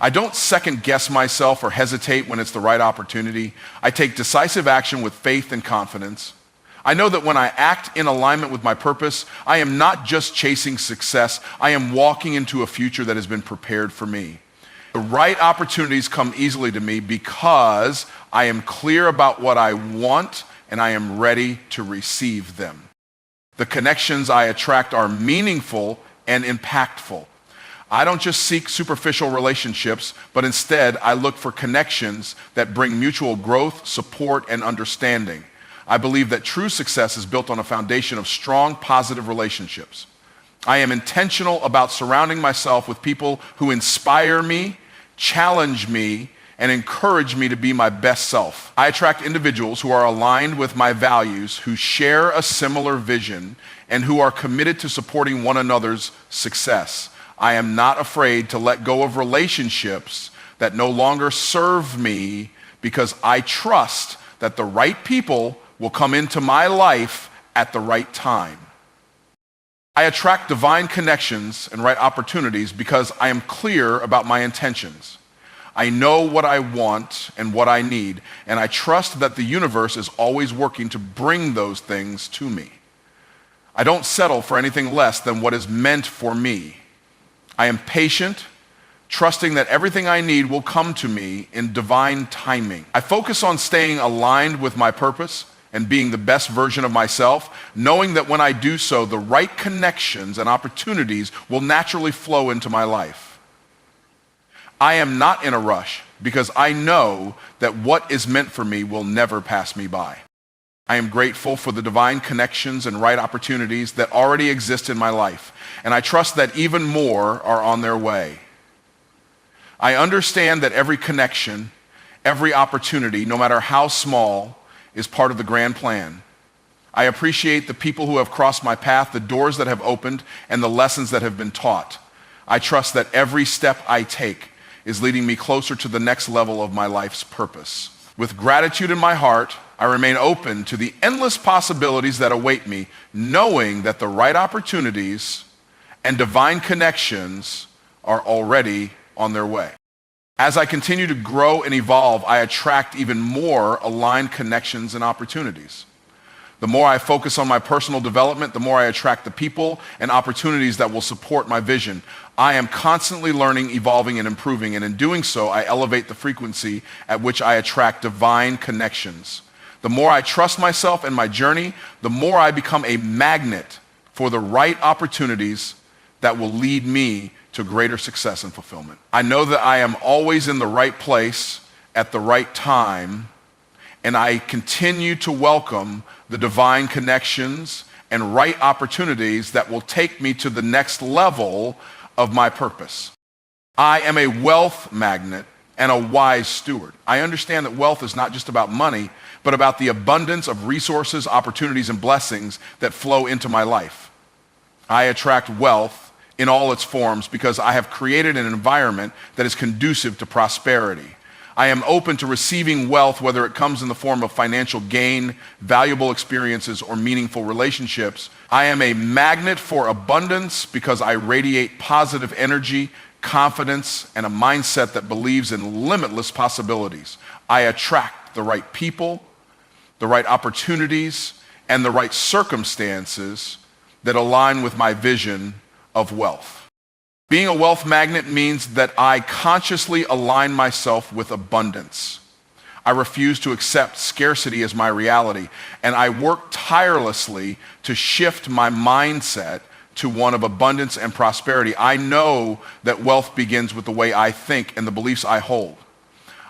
Speaker 1: I don't second guess myself or hesitate when it's the right opportunity. I take decisive action with faith and confidence. I know that when I act in alignment with my purpose, I am not just chasing success, I am walking into a future that has been prepared for me. The right opportunities come easily to me because I am clear about what I want and I am ready to receive them. The connections I attract are meaningful and impactful. I don't just seek superficial relationships, but instead I look for connections that bring mutual growth, support, and understanding. I believe that true success is built on a foundation of strong, positive relationships. I am intentional about surrounding myself with people who inspire me, challenge me, and encourage me to be my best self. I attract individuals who are aligned with my values, who share a similar vision, and who are committed to supporting one another's success. I am not afraid to let go of relationships that no longer serve me because I trust that the right people will come into my life at the right time. I attract divine connections and right opportunities because I am clear about my intentions. I know what I want and what I need, and I trust that the universe is always working to bring those things to me. I don't settle for anything less than what is meant for me. I am patient, trusting that everything I need will come to me in divine timing. I focus on staying aligned with my purpose and being the best version of myself, knowing that when I do so, the right connections and opportunities will naturally flow into my life. I am not in a rush because I know that what is meant for me will never pass me by. I am grateful for the divine connections and right opportunities that already exist in my life, and I trust that even more are on their way. I understand that every connection, every opportunity, no matter how small, is part of the grand plan. I appreciate the people who have crossed my path, the doors that have opened, and the lessons that have been taught. I trust that every step I take is leading me closer to the next level of my life's purpose. With gratitude in my heart, I remain open to the endless possibilities that await me, knowing that the right opportunities and divine connections are already on their way. As I continue to grow and evolve, I attract even more aligned connections and opportunities. The more I focus on my personal development, the more I attract the people and opportunities that will support my vision. I am constantly learning, evolving, and improving, and in doing so, I elevate the frequency at which I attract divine connections. The more I trust myself and my journey, the more I become a magnet for the right opportunities that will lead me to greater success and fulfillment. I know that I am always in the right place at the right time, and I continue to welcome the divine connections and right opportunities that will take me to the next level of my purpose. I am a wealth magnet and a wise steward. I understand that wealth is not just about money, but about the abundance of resources, opportunities, and blessings that flow into my life. I attract wealth in all its forms because I have created an environment that is conducive to prosperity. I am open to receiving wealth, whether it comes in the form of financial gain, valuable experiences, or meaningful relationships. I am a magnet for abundance because I radiate positive energy, confidence, and a mindset that believes in limitless possibilities. I attract the right people, the right opportunities, and the right circumstances that align with my vision of wealth. Being a wealth magnet means that I consciously align myself with abundance. I refuse to accept scarcity as my reality, and I work tirelessly to shift my mindset to one of abundance and prosperity. I know that wealth begins with the way I think and the beliefs I hold.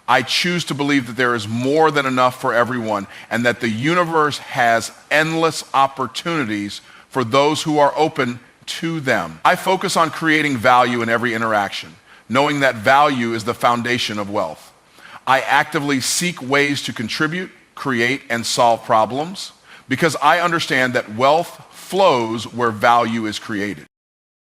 Speaker 1: I choose to believe that there is more than enough for everyone and that the universe has endless opportunities for those who are open to them. I focus on creating value in every interaction, knowing that value is the foundation of wealth. I actively seek ways to contribute, create, and solve problems because I understand that wealth flows where value is created.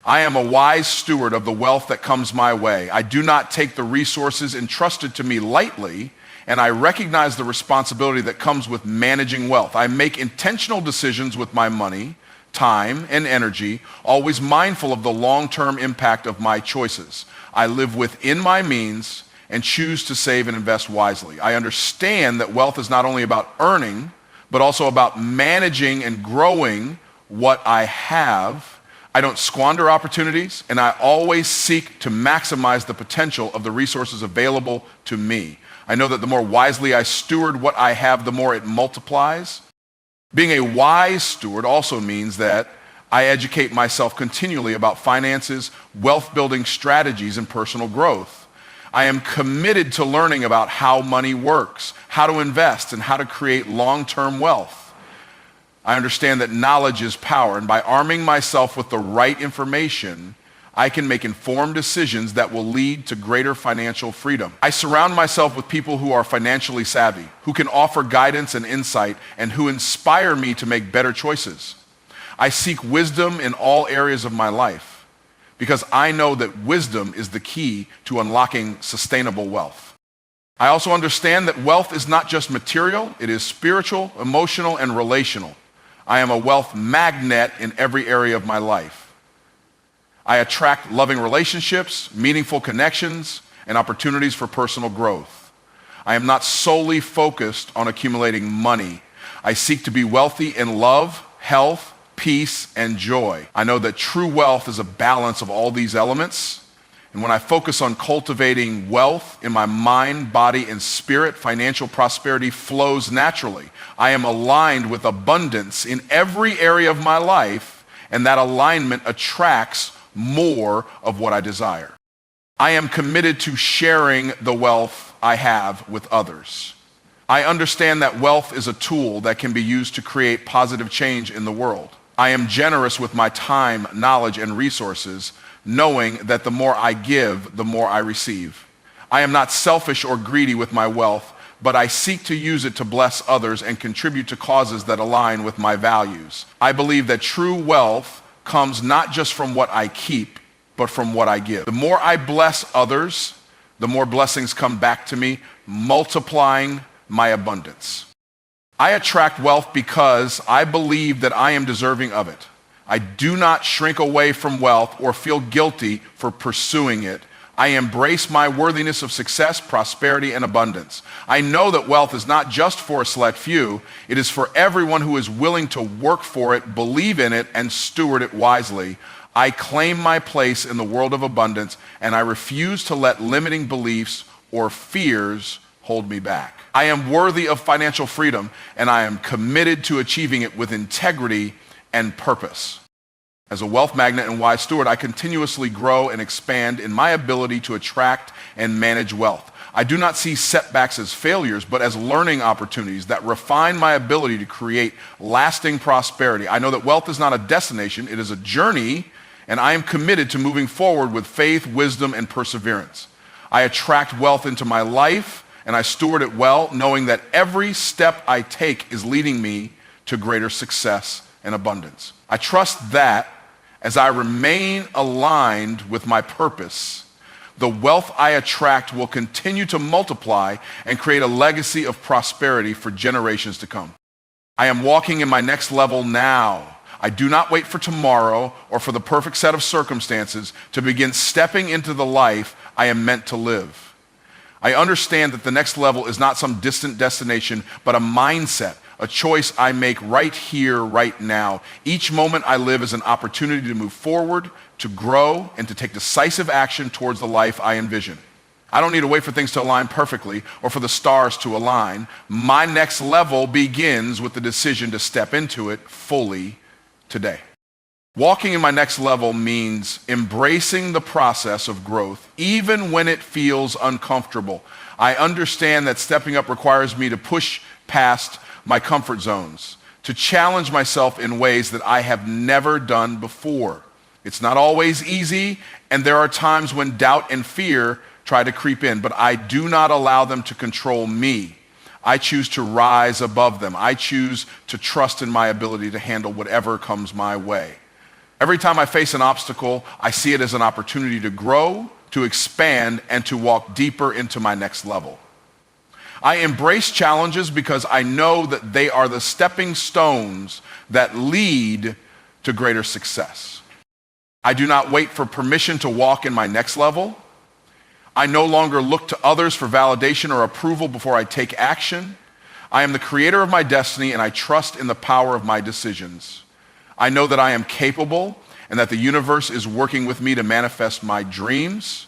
Speaker 1: I am a wise steward of the wealth that comes my way. I do not take the resources entrusted to me lightly, and I recognize the responsibility that comes with managing wealth. I make intentional decisions with my money, time, and energy, always mindful of the long-term impact of my choices. I live within my means and choose to save and invest wisely. I understand that wealth is not only about earning, but also about managing and growing what I have. I don't squander opportunities, and I always seek to maximize the potential of the resources available to me. I know that the more wisely I steward what I have, the more it multiplies. Being a wise steward also means that I educate myself continually about finances, wealth-building strategies, and personal growth. I am committed to learning about how money works, how to invest, and how to create long-term wealth. I understand that knowledge is power, and by arming myself with the right information, I can make informed decisions that will lead to greater financial freedom. I surround myself with people who are financially savvy, who can offer guidance and insight, and who inspire me to make better choices. I seek wisdom in all areas of my life because I know that wisdom is the key to unlocking sustainable wealth. I also understand that wealth is not just material, it is spiritual, emotional, and relational. I am a wealth magnet in every area of my life. I attract loving relationships, meaningful connections, and opportunities for personal growth. I am not solely focused on accumulating money. I seek to be wealthy in love, health, peace, and joy. I know that true wealth is a balance of all these elements. And when I focus on cultivating wealth in my mind, body, and spirit, financial prosperity flows naturally. I am aligned with abundance in every area of my life, and that alignment attracts more of what I desire. I am committed to sharing the wealth I have with others. I understand that wealth is a tool that can be used to create positive change in the world. I am generous with my time, knowledge, and resources, knowing that the more I give, the more I receive. I am not selfish or greedy with my wealth, but I seek to use it to bless others and contribute to causes that align with my values. I believe that true wealth comes not just from what I keep, but from what I give. The more I bless others, the more blessings come back to me, multiplying my abundance. I attract wealth because I believe that I am deserving of it. I do not shrink away from wealth or feel guilty for pursuing it. I embrace my worthiness of success, prosperity, and abundance. I know that wealth is not just for a select few. It is for everyone who is willing to work for it, believe in it, and steward it wisely. I claim my place in the world of abundance, and I refuse to let limiting beliefs or fears hold me back. I am worthy of financial freedom, and I am committed to achieving it with integrity and purpose. As a wealth magnet and wise steward, I continuously grow and expand in my ability to attract and manage wealth. I do not see setbacks as failures, but as learning opportunities that refine my ability to create lasting prosperity. I know that wealth is not a destination, it is a journey, and I am committed to moving forward with faith, wisdom, and perseverance. I attract wealth into my life, and I steward it well, knowing that every step I take is leading me to greater success and abundance. I trust that as I remain aligned with my purpose, the wealth I attract will continue to multiply and create a legacy of prosperity for generations to come. I am walking in my next level now. I do not wait for tomorrow or for the perfect set of circumstances to begin stepping into the life I am meant to live. I understand that the next level is not some distant destination, but a mindset, a choice I make right here, right now. Each moment I live is an opportunity to move forward, to grow, and to take decisive action towards the life I envision. I don't need to wait for things to align perfectly or for the stars to align. My next level begins with the decision to step into it fully today. Walking in my next level means embracing the process of growth, even when it feels uncomfortable. I understand that stepping up requires me to push past my comfort zones, to challenge myself in ways that I have never done before. It's not always easy, and there are times when doubt and fear try to creep in, but I do not allow them to control me. I choose to rise above them. I choose to trust in my ability to handle whatever comes my way. Every time I face an obstacle, I see it as an opportunity to grow, to expand, and to walk deeper into my next level. I embrace challenges because I know that they are the stepping stones that lead to greater success. I do not wait for permission to walk in my next level. I no longer look to others for validation or approval before I take action. I am the creator of my destiny, and I trust in the power of my decisions. I know that I am capable and that the universe is working with me to manifest my dreams.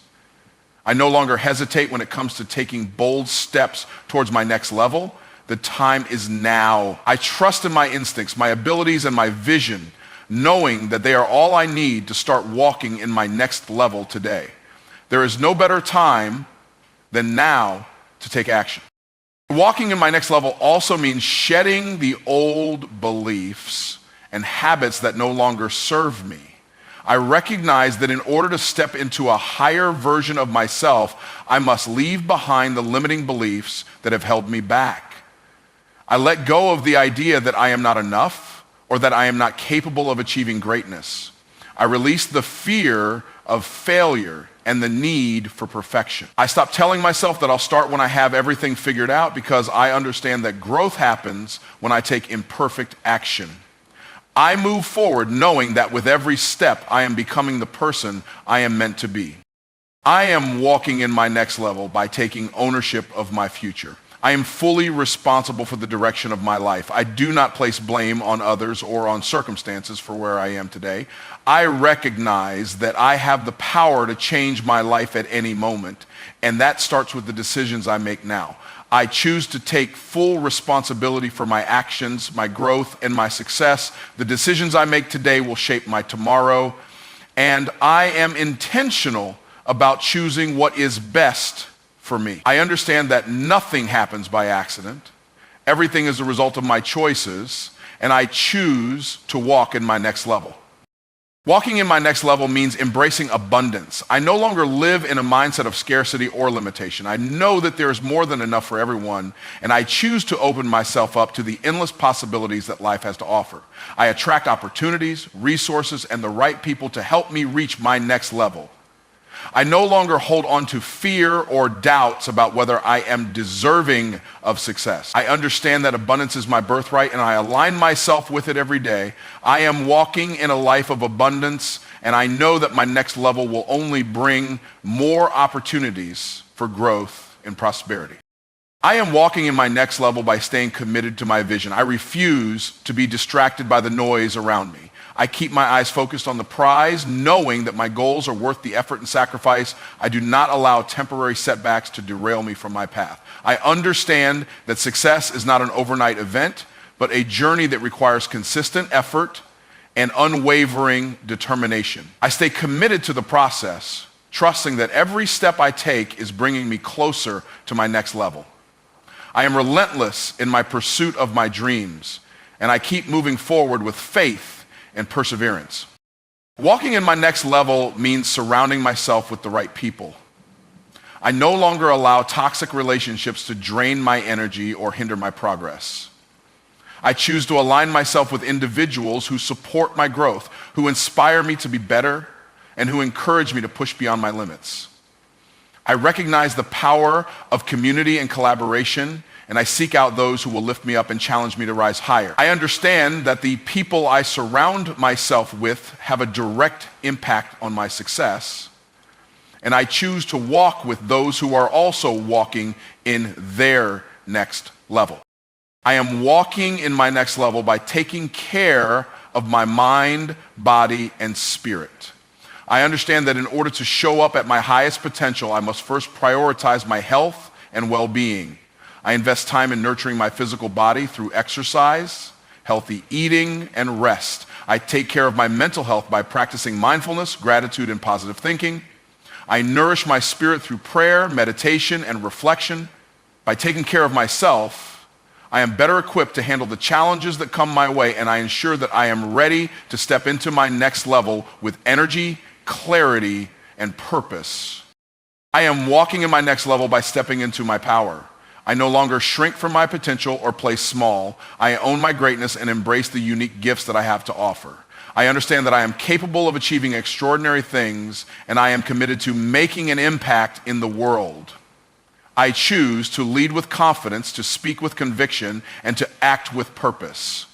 Speaker 1: I no longer hesitate when it comes to taking bold steps towards my next level. The time is now. I trust in my instincts, my abilities, and my vision, knowing that they are all I need to start walking in my next level today. There is no better time than now to take action. Walking in my next level also means shedding the old beliefs and habits that no longer serve me. I recognize that in order to step into a higher version of myself, I must leave behind the limiting beliefs that have held me back. I let go of the idea that I am not enough or that I am not capable of achieving greatness. I release the fear of failure and the need for perfection. I stop telling myself that I'll start when I have everything figured out, because I understand that growth happens when I take imperfect action. I move forward knowing that with every step, I am becoming the person I am meant to be. I am walking in my next level by taking ownership of my future. I am fully responsible for the direction of my life. I do not place blame on others or on circumstances for where I am today. I recognize that I have the power to change my life at any moment, and that starts with the decisions I make now. I choose to take full responsibility for my actions, my growth, and my success. The decisions I make today will shape my tomorrow, and I am intentional about choosing what is best for me. I understand that nothing happens by accident. Everything is a result of my choices, and I choose to walk in my next level. Walking in my next level means embracing abundance. I no longer live in a mindset of scarcity or limitation. I know that there is more than enough for everyone, and I choose to open myself up to the endless possibilities that life has to offer. I attract opportunities, resources, and the right people to help me reach my next level. I no longer hold on to fear or doubts about whether I am deserving of success. I understand that abundance is my birthright, and I align myself with it every day. I am walking in a life of abundance, and I know that my next level will only bring more opportunities for growth and prosperity. I am walking in my next level by staying committed to my vision. I refuse to be distracted by the noise around me. I keep my eyes focused on the prize, knowing that my goals are worth the effort and sacrifice. I do not allow temporary setbacks to derail me from my path. I understand that success is not an overnight event, but a journey that requires consistent effort and unwavering determination. I stay committed to the process, trusting that every step I take is bringing me closer to my next level. I am relentless in my pursuit of my dreams, and I keep moving forward with faith and perseverance. Walking in my next level means surrounding myself with the right people. I no longer allow toxic relationships to drain my energy or hinder my progress. I choose to align myself with individuals who support my growth, who inspire me to be better, and who encourage me to push beyond my limits. I recognize the power of community and collaboration, and I seek out those who will lift me up and challenge me to rise higher. I understand that the people I surround myself with have a direct impact on my success, and I choose to walk with those who are also walking in their next level. I am walking in my next level by taking care of my mind, body, and spirit. I understand that in order to show up at my highest potential, I must first prioritize my health and well-being. I invest time in nurturing my physical body through exercise, healthy eating, and rest. I take care of my mental health by practicing mindfulness, gratitude, and positive thinking. I nourish my spirit through prayer, meditation, and reflection. By taking care of myself, I am better equipped to handle the challenges that come my way, and I ensure that I am ready to step into my next level with energy, clarity, and purpose. I am walking in my next level by stepping into my power. I no longer shrink from my potential or play small. I own my greatness and embrace the unique gifts that I have to offer. I understand that I am capable of achieving extraordinary things, and I am committed to making an impact in the world. I choose to lead with confidence, to speak with conviction, and to act with purpose.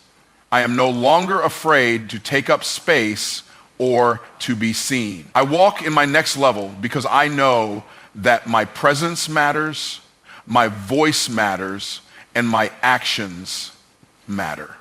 Speaker 1: I am no longer afraid to take up space or to be seen. I walk in my next level because I know that my presence matters, my voice matters, and my actions matter.